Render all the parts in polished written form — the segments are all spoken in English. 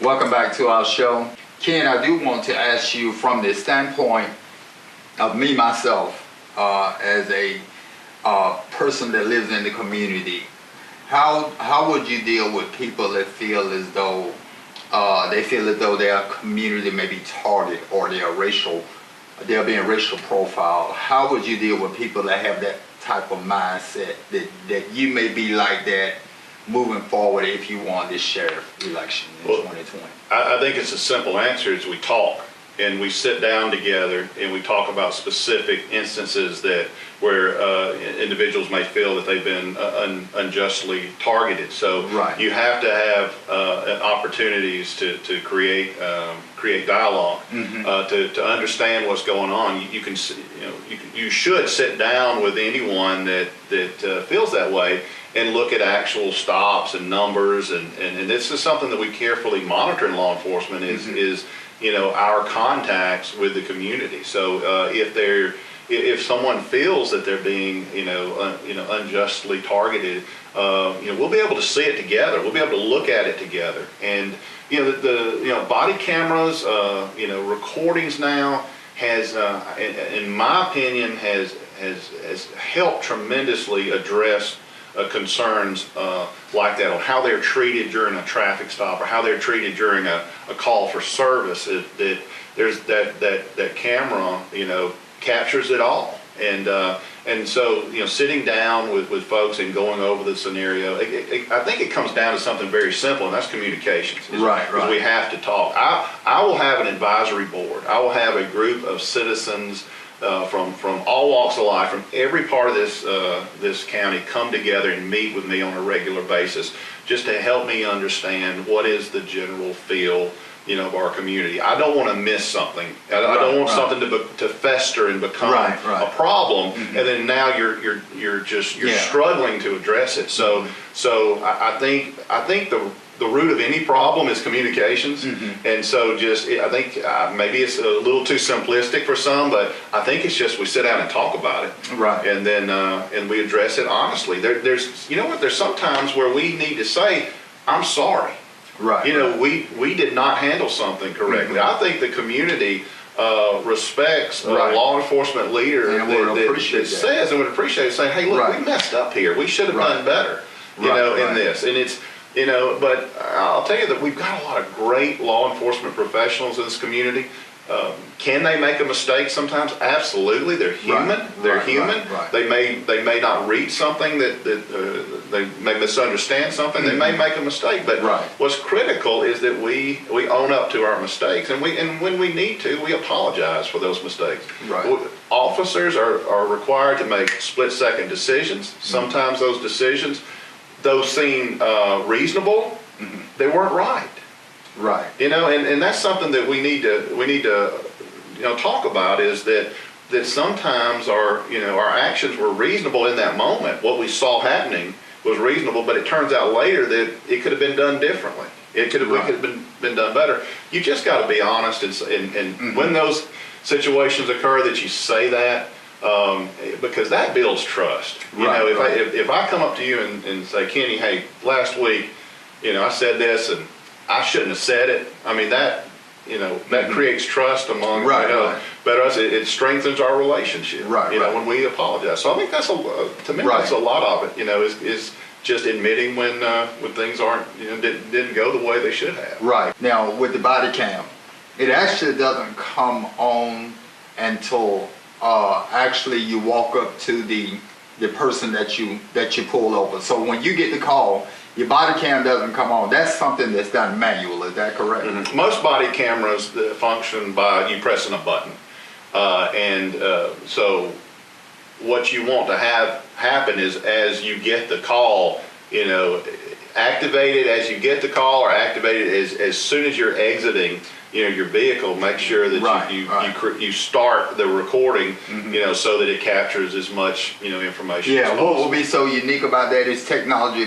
Welcome back to our show. Ken, I do want to ask you from the standpoint of me, myself, as a person that lives in the community, how would you deal with people that feel as though their community may be targeted or they're being racial profiled? How would you deal with people that have that type of mindset that you may be like that moving forward if you won this sheriff election in 2020? I think it's a simple answer is we talk and we sit down together and we talk about specific instances where individuals may feel that they've been unjustly targeted. So right. You have to have opportunities to create dialogue, to understand what's going on. You should sit down with anyone that feels that way and look at actual stops and numbers, and this is something that we carefully monitor in law enforcement is our contacts with the community. So if someone feels that they're being unjustly targeted, we'll be able to see it together. We'll be able to look at it together. And the body cameras, recordings now has, in my opinion, has helped tremendously address concerns like that, on how they're treated during a traffic stop or how they're treated during a call for service. That there's that camera captures it all, and so sitting down with folks and going over the scenario, I think it comes down to something very simple, and that's communications. Right. We have to talk. I will have an advisory board. I will have a group of citizens from all walks of life, from every part of this county, come together and meet with me on a regular basis, just to help me understand what is the general feel of our community. I don't want to miss something. I don't want something to fester and become a problem, and then now you're struggling to address it. So I think the root of any problem is communications, and so I think maybe it's a little too simplistic for some, but I think it's just we sit down and talk about it, right, and then and we address it honestly. There's sometimes where we need to say, I'm sorry. Right. We did not handle something correctly. I think the community respects a law enforcement leader that says and would appreciate saying, hey, look, we messed up here. We should have done better, in this. And it's, but I'll tell you that we've got a lot of great law enforcement professionals in this community. Can they make a mistake sometimes? Absolutely. They're human. They're human. They may not read something that they may misunderstand something. They may make a mistake. But what's critical is that we own up to our mistakes, and when we need to, we apologize for those mistakes. Officers are required to make split-second decisions. Sometimes those decisions, those seem reasonable, they weren't right. Right. And that's something that we need to talk about, is that sometimes our actions were reasonable in that moment. What we saw happening was reasonable, but it turns out later that it could have been done differently. It could have been done better. You just got to be honest, and when those situations occur, that you say that, because that builds trust. If I come up to you and say, Kenny, hey, last week, I said this and I shouldn't have said it. I mean, that creates trust among but us. It strengthens our relationship. When we apologize. So I think that's to me that's a lot of it. Is just admitting when things aren't didn't go the way they should have. Right. Now with the body cam, it actually doesn't come on until actually you walk up to the person that you pull over. So when you get the call, your body cam doesn't come on. That's something that's done manual. Is that correct? Most body cameras function by you pressing a button. So what you want to have happen is, as you get the call, activate it as you get the call, or activate it as soon as you're exiting your vehicle. Make sure that you start the recording, so that it captures as much information as possible. What will be so unique about that is technology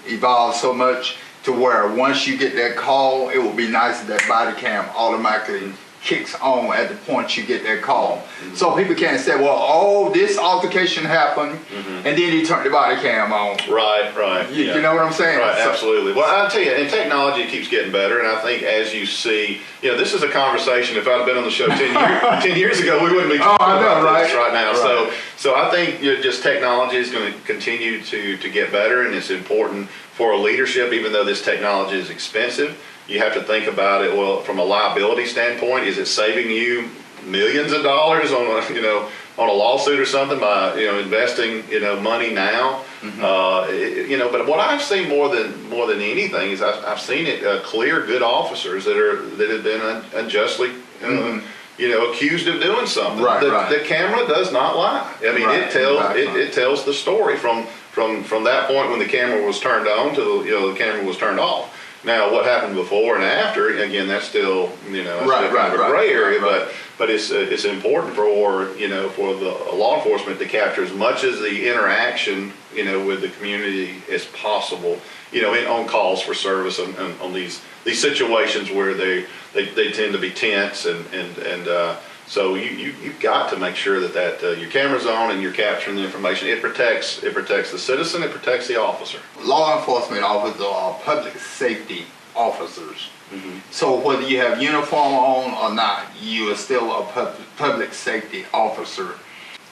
evolves so much to where once you get that call, it will be nice that body cam automatically kicks on at the point you get that call. So people can't say, well, oh, this altercation happened, and then he turned the body cam on. Right. You know what I'm saying? Right, So, absolutely. Well, I'll tell you, in technology, it keeps getting better, and I think as you see, this is a conversation, if I'd have been on the show 10 years ago, we wouldn't be talking about this right now. Right. So I think just technology is going to continue to get better, and it's important for a leadership, even though this technology is expensive. You have to think about it, well, from a liability standpoint, is it saving you millions of dollars on a lawsuit or something by investing money now? But what I've seen more than anything is I've seen it clear good officers that have been unjustly accused of doing something. The camera does not lie. I mean, it tells the story from that point when the camera was turned on to the camera was turned off. Now, what happened before and after, again, that's still kind of a gray area, but it's important for the law enforcement to capture as much as the interaction with the community as possible, on calls for service and on these situations where they tend to be tense and so you've got to make sure that your camera's on and you're capturing the information. It protects the citizen. It protects the officer. Law enforcement officers are public safety officers. So whether you have uniform on or not, you are still a public safety officer.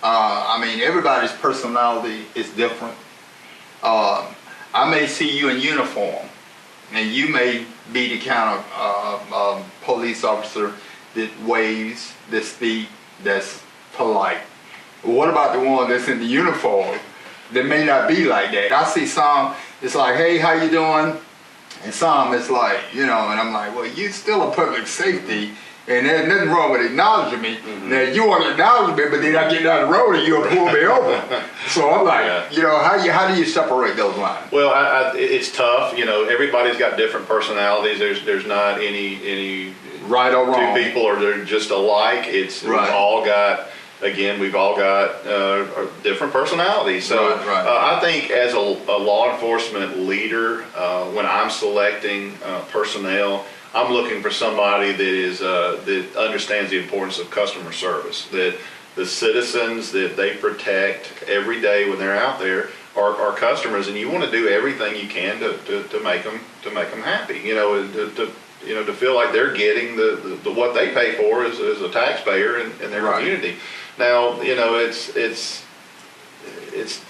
Everybody's personality is different. I may see you in uniform, and you may be the kind of police officer that waves, that speak, that's polite. But what about the one that's in the uniform that may not be like that? I see some, it's like, hey, how you doing? And some, it's like, and I'm like, well, you still a public safety, and there's nothing wrong with acknowledging me. Now, you want to acknowledge me, but then I get down the road and you'll pull me over. So I'm like, how do you separate those lines? Well, it's tough. Everybody's got different personalities. There's not any right or wrong. Two people are just alike. We've all got different personalities. So I think as a law enforcement leader, when I'm selecting personnel, I'm looking for somebody that understands the importance of customer service, that the citizens that they protect every day when they're out there are customers, and you want to do everything you can to make them happy. To feel like they're getting the what they pay for as a taxpayer in their community. Now, it's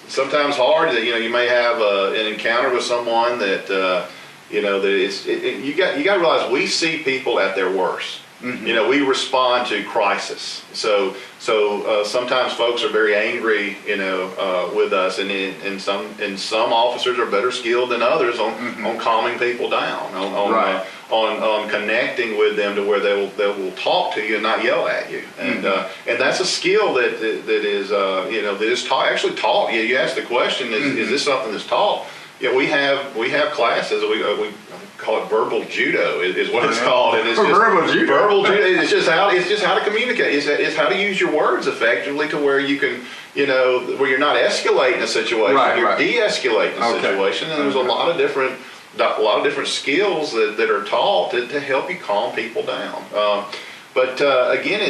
sometimes hard that you may have an encounter with someone that you got to realize we see people at their worst. We respond to crisis. So sometimes folks are very angry, with us, and some officers are better skilled than others on calming people down, on connecting with them to where they will talk to you and not yell at you, and that's a skill that is actually taught. You asked the question: is this something that's taught? Yeah, we have classes. We call it verbal judo is what it's called, and it's just verbal judo. It's just how to communicate. It's how to use your words effectively to where you can where you're not escalating a situation, you're de-escalating a situation, and there's a lot of different skills that are taught to help you calm people down. But again,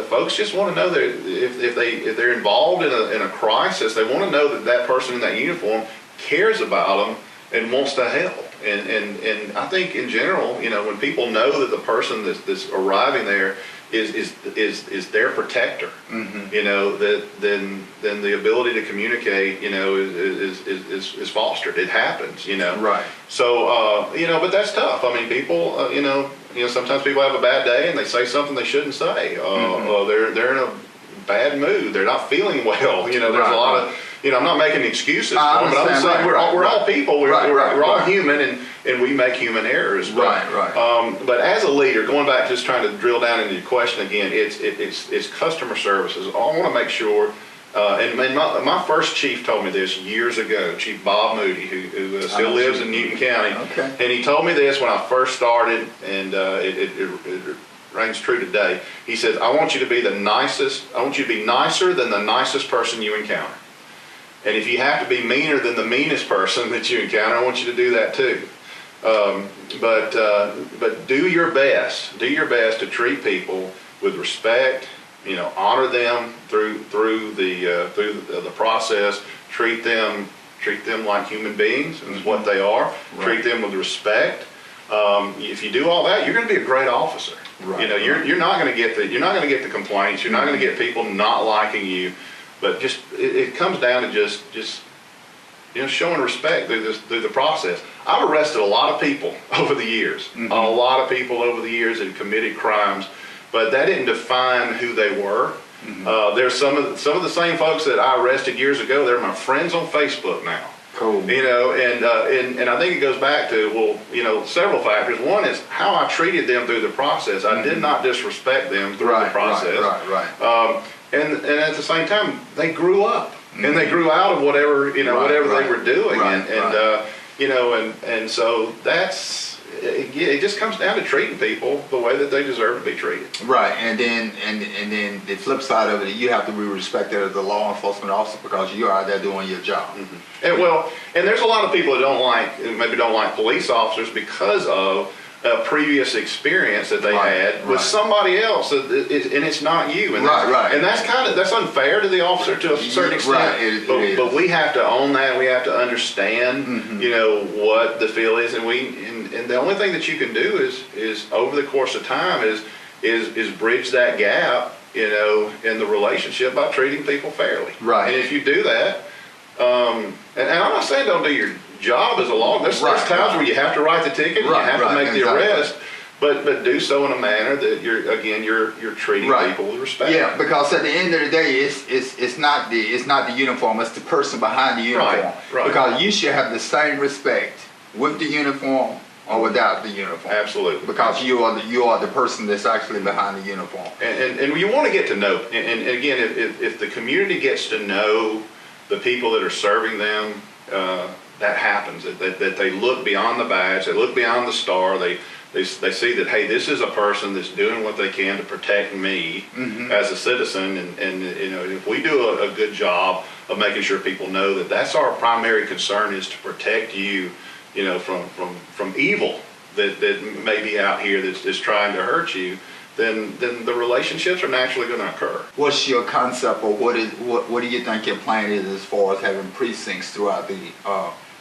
folks just want to know that if they're involved in a crisis, they want to know that person in that uniform cares about them and wants to help. And I think in general, when people know that the person that's arriving there is their protector, then the ability to communicate, is fostered. It happens, So, but that's tough. I mean, people, sometimes people have a bad day and they say something they shouldn't say. They're in a bad mood. They're not feeling well. There's a lot of, I'm not making excuses for them, but I'm saying we're all people. We're all human, and we make human errors. But as a leader, going back, just trying to drill down into your question again, it's customer services. I want to make sure. And my first chief told me this years ago, Chief Bob Moody, who still lives in Newton County. And he told me this when I first started, and it rings true today. He says, I want you to be nicer than the nicest person you encounter. And if you have to be meaner than the meanest person that you encounter, I want you to do that too. But do your best. Do your best to treat people with respect. Honor them through the process. Treat them like human beings is what they are. Right. Treat them with respect. If you do all that, you're going to be a great officer. Right. You're not going to get the complaints. You're not going to get people not liking you. But it comes down to just showing respect through the process. I've arrested a lot of people over the years. A lot of people over the years that have committed crimes, but that didn't define who they were. There's some of the same folks that I arrested years ago. They're my friends on Facebook now. Cool. And I think it goes back to several factors. One is how I treated them through the process. I did not disrespect them through the process. Right. And at the same time, they grew up and they grew out of whatever they were doing. And so it just comes down to treating people the way that they deserve to be treated. Right, and then the flip side of it, you have to be respected as a law enforcement officer because you are there doing your job. And there's a lot of people that maybe don't like police officers because of a previous experience that they had with somebody else, and it's not you. And that's unfair to the officer to a certain extent. But we have to own that. We have to understand, what the feel is, and the only thing that you can do is over the course of time is bridge that gap, in the relationship by treating people fairly. Right. And if you do that, and I'm not saying don't do your job as a law. There's times where you have to write the ticket, and you have to make the arrest, but do so in a manner that you're treating people with respect. Yeah, because at the end of the day, it's not the uniform, it's the person behind the uniform. Right. Because you should have the same respect with the uniform or without the uniform. Absolutely. Because you are the person that's actually behind the uniform. And you want to get to know. And again, if the community gets to know the people that are serving them, that happens. That they look beyond the badge, they look beyond the star. They see that, hey, this is a person that's doing what they can to protect me as a citizen. And if we do a good job of making sure people know that that's our primary concern, is to protect you, from evil that may be out here that's trying to hurt you, then the relationships are naturally going to occur. What's your concept, or what do you think your plan is as far as having precincts throughout the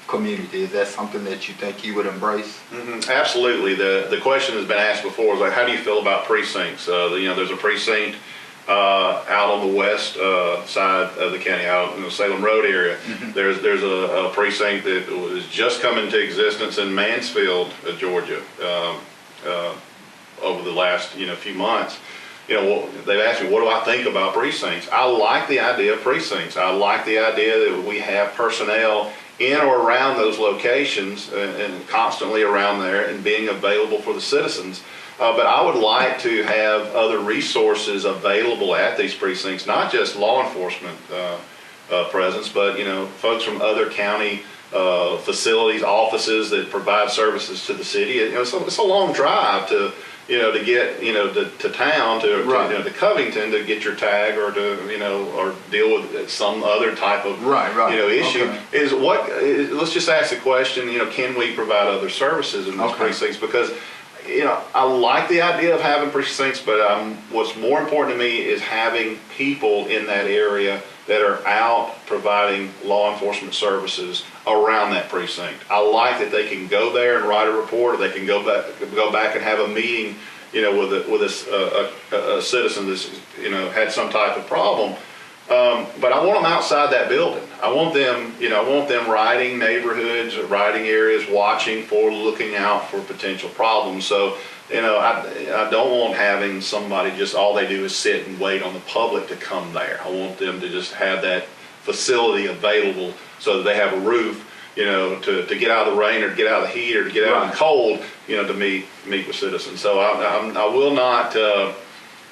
community? Is that something that you think you would embrace? Absolutely. The question has been asked before, is like, how do you feel about precincts? There's a precinct out on the west side of the county, out in the Salem Road area. There's a precinct that was just come into existence in Mansfield, Georgia, over the last few months. They've asked me, what do I think about precincts? I like the idea of precincts. I like the idea that we have personnel in or around those locations and constantly around there and being available for the citizens. But I would like to have other resources available at these precincts, not just law enforcement presence, but folks from other county facilities, offices that provide services to the city. It's a long drive to get to town, to Covington to get your tag, or or deal with some other type of issue. Okay. Let's just ask the question, can we provide other services in those precincts? Because I like the idea of having precincts, but what's more important to me is having people in that area that are out providing law enforcement services around that precinct. I like that they can go there and write a report, or they can go back and have a meeting, with a citizen that's had some type of problem. But I want them outside that building. I want them riding neighborhoods, riding areas, looking out for potential problems. So, I don't want having somebody just all they do is sit and wait on the public to come there. I want them to just have that facility available so that they have a roof, to get out of the rain or to get out of the heat or to get out of the cold, to meet with citizens. So I will not.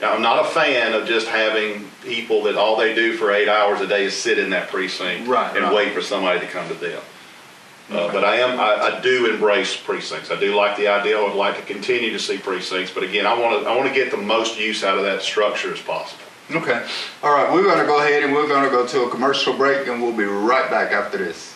I'm not a fan of just having people that all they do for 8 hours a day is sit in that precinct and wait for somebody to come to them. But I do embrace precincts. I do like the idea. I would like to continue to see precincts. But again, I want to get the most use out of that structure as possible. Okay. All right. We're going to go ahead and we're going to go to a commercial break, and we'll be right back after this.